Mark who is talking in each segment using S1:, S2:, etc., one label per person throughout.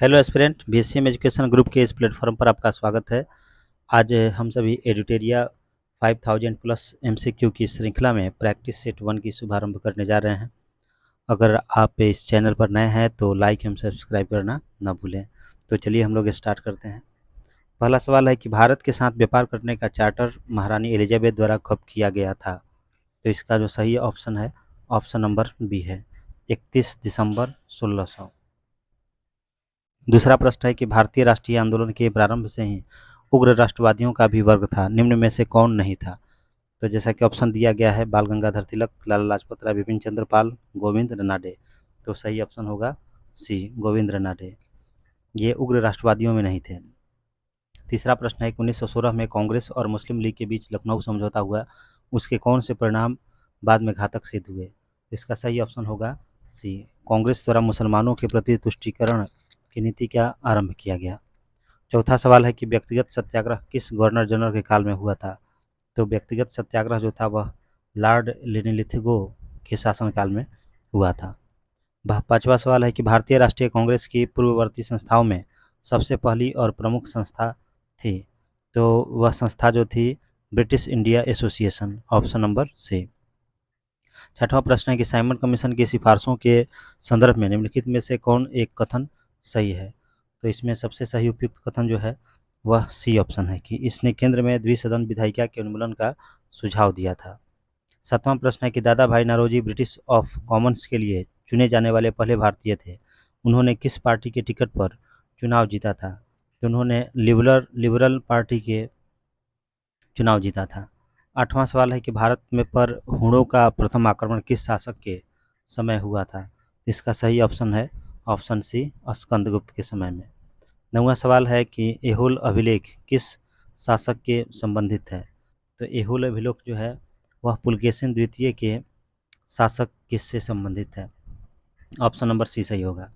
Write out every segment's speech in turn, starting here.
S1: Hello aspirant, बीएससीएम education group के इस platform पर आपका स्वागत है। आज हम सभी एडिटेरिया 5000 प्लस एमसीक्यू की श्रृंखला में प्रैक्टिस सेट 1 की शुभारंभ करने जा रहे हैं। अगर आप इस चैनल पर नए हैं तो लाइक एवं सब्सक्राइब करना ना भूलें। तो चलिए हम लोग स्टार्ट करते हैं। पहला सवाल है कि भारत के साथ व्यापार करने का चार्टर महारानी एलिजाबेथ द्वारा कब किया गया था? तो इसका जो सही ऑप्शन है, ऑप्शन नंबर बी है, 31 दिसंबर 1600। दूसरा प्रश्न है कि भारतीय राष्ट्रीय आंदोलन के प्रारंभ से ही उग्र राष्ट्रवादियों का भी वर्ग था, निम्न में से कौन नहीं था? तो जैसा कि ऑप्शन दिया गया है, बाल गंगाधर तिलक, लाला लाजपत राय, बिपिन चंद्र पाल, गोविंद रनाडे। तो सही ऑप्शन होगा सी, गोविंद रनाडे। ये उग्र राष्ट्रवादियों में नहीं थे। तीसरा प्रश्न है कि 1916 में कांग्रेस और मुस्लिम लीग के बीच लखनऊ समझौता हुआ, उसके कौन से परिणाम बाद में घातक सिद्ध हुए? इसका सही ऑप्शन होगा सी, कांग्रेस द्वारा मुसलमानों के प्रति तुष्टीकरण की नीति का आरंभ किया गया। चौथा सवाल है कि व्यक्तिगत सत्याग्रह किस गवर्नर जनरल के काल में हुआ था? तो व्यक्तिगत सत्याग्रह जो था वह लॉर्ड लिनलिथगो के शासनकाल में हुआ था। पांचवा सवाल है कि भारतीय राष्ट्रीय कांग्रेस की पूर्ववर्ती संस्थाओं में सबसे पहली और प्रमुख संस्था थी, तो वह संस्था जो थी British India Association, option number C. छठवां प्रश्न है कि साइमन कमीशन की सिफारिशों के संदर्भ में निम्नलिखित में से कौन एक कथन सही है? तो इसमें सबसे सही उपयुक्त कथन जो है वह सी ऑप्शन है कि इसने केंद्र में द्विसदन विधायिका के उन्मूलन का सुझाव दिया था। सातवां प्रश्न है कि दादा भाई नौरोजी ब्रिटिश ऑफ कॉमन्स के लिए चुने जाने वाले पहले भारतीय थे, उन्होंने किस पार्टी के टिकट पर चुनाव जीता था? तो उन्होंने लिबरल पार्टी के चुनाव जीता था। आठवां सवाल है कि भारत में पर हूणों का प्रथम आक्रमण किस शासक के समय हुआ था? इसका सही ऑप्शन है ऑप्शन सी, स्कंदगुप्त के समय में। नौवां सवाल है कि एहोल अभिलेख किस शासक के संबंधित है? तो एहोल अभिलेख जो है वह पुलकेशिन द्वितीय के शासक किससे संबंधित है? ऑप्शन नंबर सी सही होगा।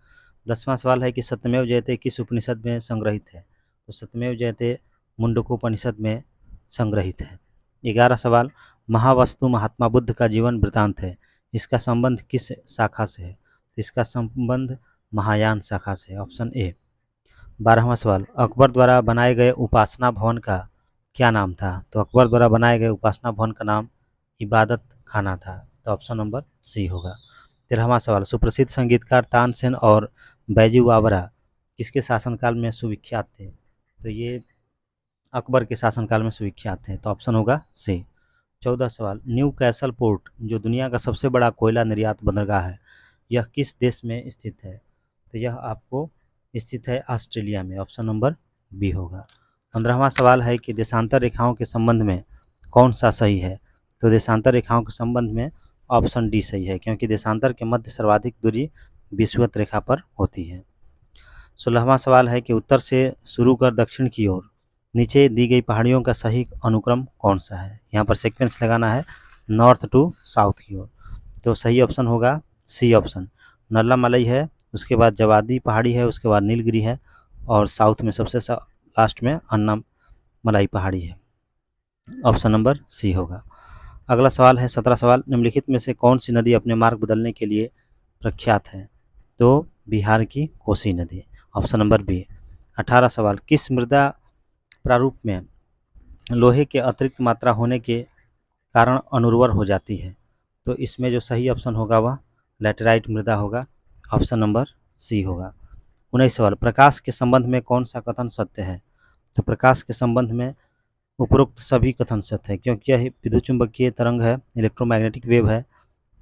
S1: 10वां सवाल है कि सत्यमेव जयते किस उपनिषद में संग्रहित है? तो सत्यमेव जयते मुंडकोपनिषद में संग्रहित है। 11 सवाल, महावस्तु महात्मा बुद्ध का जीवन वृतांत है, इसका संबंध किस शाखा से है? तो इसका संबंध महायान शाखा से है, ऑप्शन ए। 12वां सवाल, अकबर द्वारा बनाए गए उपासना भवन का क्या नाम था? तो अकबर द्वारा बनाए गए उपासना भवन का नाम इबादत खाना था, तो ऑप्शन नंबर सी होगा। 13वां सवाल, सुप्रसिद्ध संगीतकार तानसेन और बैजू बावरा किसके शासनकाल में सुविख्यात थे? तो ये अकबर के शासनकाल में सुविख्यात थे, तो ऑप्शन होगा सी। 14 सवाल, न्यू कैसल पोर्ट जो दुनिया का सबसे बड़ा कोयला निर्यात बंदरगाह है, यह किस देश में स्थित है? तो यह आपको स्थित है ऑस्ट्रेलिया में, ऑप्शन नंबर बी होगा। 15वां सवाल है कि देशांतर रेखाओं के संबंध में कौन सा सही है? तो देशांतर रेखाओं के संबंध में ऑप्शन डी सही है, क्योंकि देशांतर के मध्य सर्वाधिक दूरी विषुवत रेखा पर होती है। 16वां सवाल है कि उत्तर से शुरू कर दक्षिण की ओर नीचे दी गई पहाड़ियों का सही अनुक्रम कौन सा है? यहाँ पर सीक्वेंस लगाना है नॉर्थ टू साउथ की ओर, तो सही ऑप्शन होगा सी ऑप्शन, नल्लामलई है, उसके बाद जवादी पहाड़ी है, उसके बाद नीलगिरी है, और साउथ में सबसे लास्ट में अन्नामलाई पहाड़ी है, ऑप्शन नंबर सी होगा। अगला सवाल है 17 सवाल, निम्नलिखित में से कौन सी नदी अपने मार्ग बदलने के लिए प्रख्यात है? तो बिहार की कोसी नदी, ऑप्शन नंबर बी। 18 सवाल, किस मृदा प्रारूप में लोहे के अतिरिक्त मात्रा होने के कारण अनुर्वर हो जाती है? तो इसमें जो सही ऑप्शन होगा वह लैटेराइट मृदा होगा, ऑप्शन नंबर सी होगा। 19 सवाल, प्रकाश के संबंध में कौन सा कथन सत्य है? तो प्रकाश के संबंध में उपरोक्त सभी कथन सत्य है, क्योंकि यह विद्युत चुंबकीय तरंग है, इलेक्ट्रोमैग्नेटिक वेव है,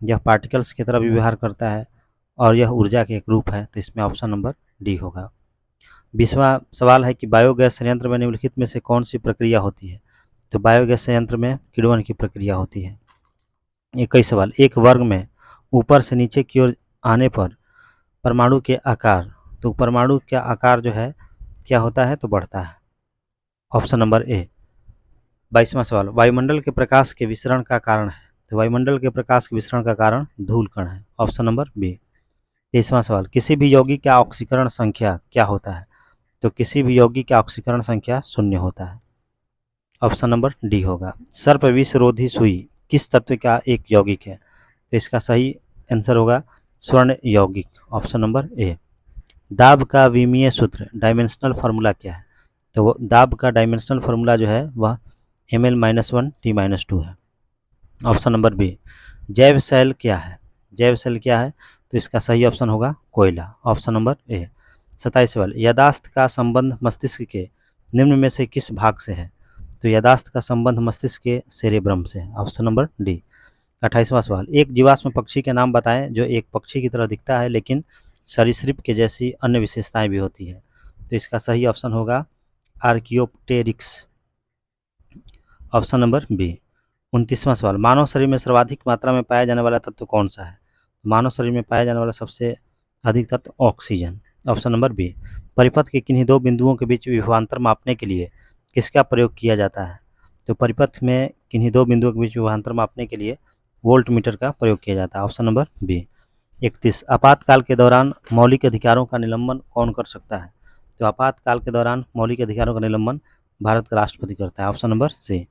S1: यह पार्टिकल्स की तरह व्यवहार करता है, और यह ऊर्जा के एक रूप है, तो इसमें ऑप्शन नंबर डी होगा। 20वां सवाल है कि बायोगैस संयंत्र में निम्नलिखित में से कौन सी प्रक्रिया होती है? तो बायोगैस संयंत्र में किण्वन की प्रक्रिया होती है। 21 सवाल, एक वर्ग में ऊपर से नीचे की ओर आने पर परमाणु के आकार, तो परमाणु का आकार जो है क्या होता है? तो बढ़ता है, ऑप्शन नंबर ए। 22वां सवाल, वायुमंडल के प्रकाश के विसरण का कारण है? तो वायुमंडल के प्रकाश के विसरण का कारण धूल कण है, ऑप्शन नंबर बी। 23वां सवाल, किसी भी यौगिक का ऑक्सीकरण संख्या क्या होता है? तो किसी भी यौगिक का ऑक्सीकरण संख्या 0 होता है, ऑप्शन नंबर डी होगा। सर्प विषरोधी सुई किस तत्व का एक यौगिक है? तो इसका सही आंसर होगा स्वर्ण यौगिक, ऑप्शन नंबर ए। दाब का विमीय सूत्र डायमेंशनल फार्मूला क्या है? तो वो दाब का डायमेंशनल फार्मूला जो है वह ml-1 t-2 है। Option number B. जैव सेल क्या है? जैव सेल क्या है? तो इसका सही ऑप्शन होगा कोयला। ऑप्शन नंबर ए। 27 सवाल, यादाश्त का संबंध मस्तिष्क के निम्न में से किस भाग से है? तो यादाश्त का संबंध मस्तिष्क के सेरेब्रम से है। Option number D. 28वां सवाल, एक जीवाश्म पक्षी के नाम बताएं जो एक पक्षी की तरह दिखता है लेकिन सरीसृप के जैसी अन्य विशेषताएं भी होती है। तो इसका सही ऑप्शन होगा आर्कियोप्टेरिक्स। Option number B. 29वां सवाल, मानव शरीर में सर्वाधिक मात्रा में पाया जाने वाला तत्व कौन सा है? मानव शरीर में पाया जाने वाला सबसे अधिक तत्व ऑक्सीजन। Option number B. परिपथ के किन्हीं दो बिंदुओं के बीच विभवांतर मापने के लिए किसका प्रयोग किया जाता है? तो परिपथ में किन्हीं दो बिंदुओं के बीच विभवांतर मापने के लिए वोल्ट मीटर का प्रयोग किया जाता है। Option number B. 31, आपातकाल के दौरान मौलिक अधिकारों का निलंबन कौन कर सकता है? तो आपातकाल के दौरान मौलिक अधिकारों का निलंबन भारत का राष्ट्रपति करता है। ऑप्शन नंबर सी।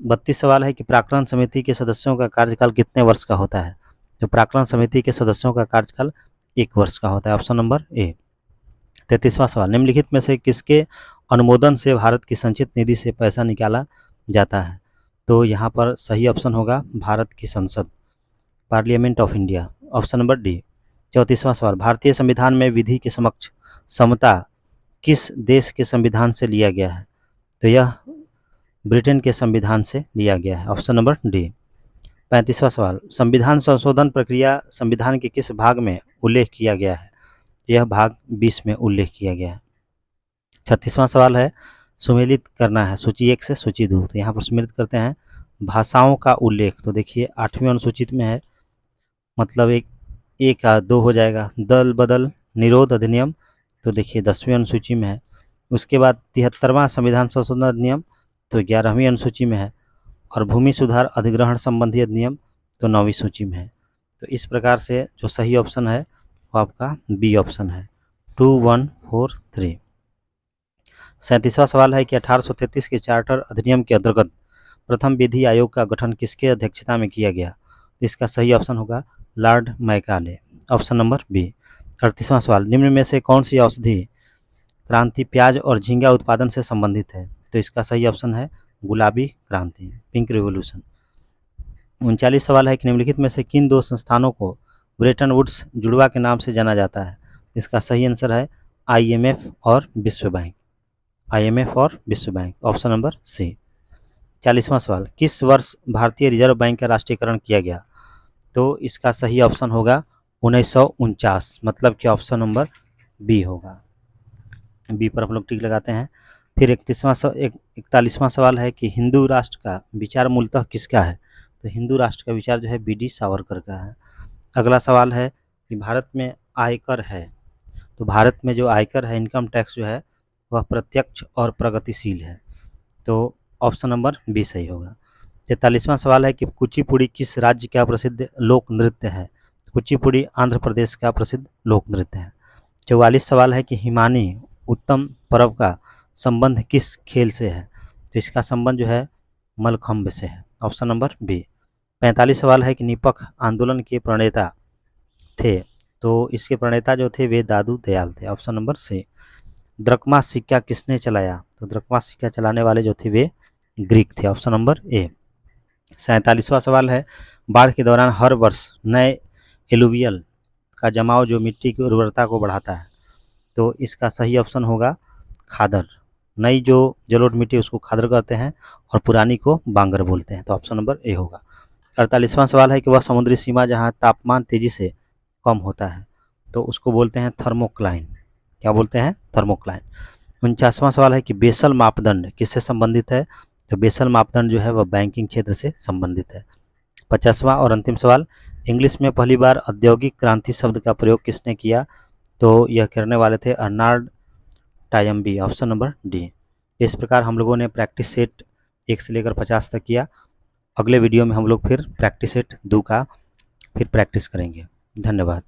S1: 32 सवाल है कि प्राक्कलन समिति के सदस्यों का कार्यकाल कितने वर्ष का होता है? तो प्राक्कलन समिति के सदस्यों का कार्यकाल 1 वर्ष का होता है। ऑप्शन नंबर ए। 33वां सवाल, निम्नलिखित में से किसके अनुमोदन से भारत की संचित निधि से पैसा निकाला जाता है? तो यहाँ पर सही ऑप्शन होगा भारत की संसद, parliament of India. Option number D. 34वां सवाल, भारतीय संविधान में विधि के समक्ष समता किस देश के संविधान से लिया गया है? तो यह ब्रिटेन के संविधान से लिया गया है। Option number D. 35वां सवाल, संविधान संशोधन प्रक्रिया संविधान के किस भाग में उल्लेख किया गया है? यह भाग 20 में उल्लेख किया गया है। 36वां सवाल है, सुमेलित करना है सूची 1 से सूची 2। तो यहाँ पर सुमेलित करते हैं भाषाओं का उल्लेख। तो देखिए 8वीं अनुसूचित में है, मतलब एक का 2 हो जाएगा। दल बदल निरोध अधिनियम, तो देखिए 10वीं अनुसूची में है। उसके बाद 73वां संविधान संशोधन अधिनियम, तो 11वीं अनुसूची में है। और भूमि सुधार अधिग्रहण संबंधी अधिनियम, तो 9वीं सूची में है। तो इस प्रकार से जो सही ऑप्शन है वो आपका बी ऑप्शन है, 2143। 37वां सवाल है कि 1833 के चार्टर अधिनियम के अंतर्गत प्रथम विधि आयोग का गठन किसके अध्यक्षता में किया गया? इसका सही ऑप्शन होगा Lord Macaulay. Option number B. 38वां सवाल, निम्न में से कौन सी औषधि क्रांति प्याज और झींगा उत्पादन से संबंधित है? तो इसका सही ऑप्शन है गुलाबी क्रांति, पिंक रिवोल्यूशन। 39 सवाल है कि निम्नलिखित में से किन दो संस्थानों को ब्रेटन वुड्स जुड़वा के नाम से जाना जाता है? इसका सही आंसर है IMF और विश्व बैंक। IMF और विश्व बैंक। Option number C. 40वां सवाल, किस वर्ष भारतीय रिजर्व बैंक का राष्ट्रीयकरण किया गया? तो इसका सही ऑप्शन होगा 1949, मतलब कि ऑप्शन नंबर बी होगा। बी पर हम लोग टिक लगाते हैं। फिर 41वां सवाल है कि हिंदू राष्ट्र का विचार मूलतः किसका है? तो हिंदू राष्ट्र का विचार जो है BD सावरकर का है। अगला सवाल है कि भारत में आयकर है, तो भारत में जो आयकर है, इनकम टैक्स जो है वह प्रत्यक्ष और प्रगतिशील है। तो ऑप्शन नंबर बी सही होगा। 43वां सवाल है कि कुचिपुड़ी किस राज्य का प्रसिद्ध लोक नृत्य है? कुचिपुड़ी आंध्र प्रदेश का प्रसिद्ध लोक नृत्य है। 44 सवाल है कि हिमानी उत्तम पर्व का संबंध किस खेल से है? तो इसका संबंध जो है मलखंभ से है। Option number B. 45 सवाल है कि निपख आंदोलन के प्रणेता थे, तो इसके प्रणेता जो थे वे दादू दयाल थे। ऑप्शन नंबर सी। द्रकमा सिक्का किसने चलाया? तो द्रकमा सिक्का चलाने वाले जो थे वे ग्रीक थे। Option number A. 47वां सवाल है, बाढ़ के दौरान हर वर्ष नए एलुवियल का जमाव जो मिट्टी की उर्वरता को बढ़ाता है, तो इसका सही ऑप्शन होगा खादर। नई जो जलोढ़ मिट्टी उसको खादर कहते हैं और पुरानी को बांगर बोलते हैं। तो ऑप्शन नंबर ए होगा। 48वां सवाल है कि वह समुद्री सीमा जहां तापमान तेजी से कम होता है, तो उसको बोलते हैं थर्मोक्लाइन। क्या बोलते हैं? थर्मोक्लाइन। 49वां सवाल है कि बेसल मापदंड किससे संबंधित है? तो बेसल मापदंड जो है वह बैंकिंग क्षेत्र से संबंधित है। 50वां और अंतिम सवाल, इंग्लिश में पहली बार औद्योगिक क्रांति शब्द का प्रयोग किसने किया? तो यह करने वाले थे Arnold Toynbee. Option number D. इस प्रकार हम लोगों ने प्रैक्टिस सेट 1 से लेकर 50 तक किया। अगले वीडियो में हम लोग फिर प्रैक्टिस सेट 2 का फिर प्रैक्टिस करेंगे। धन्यवाद।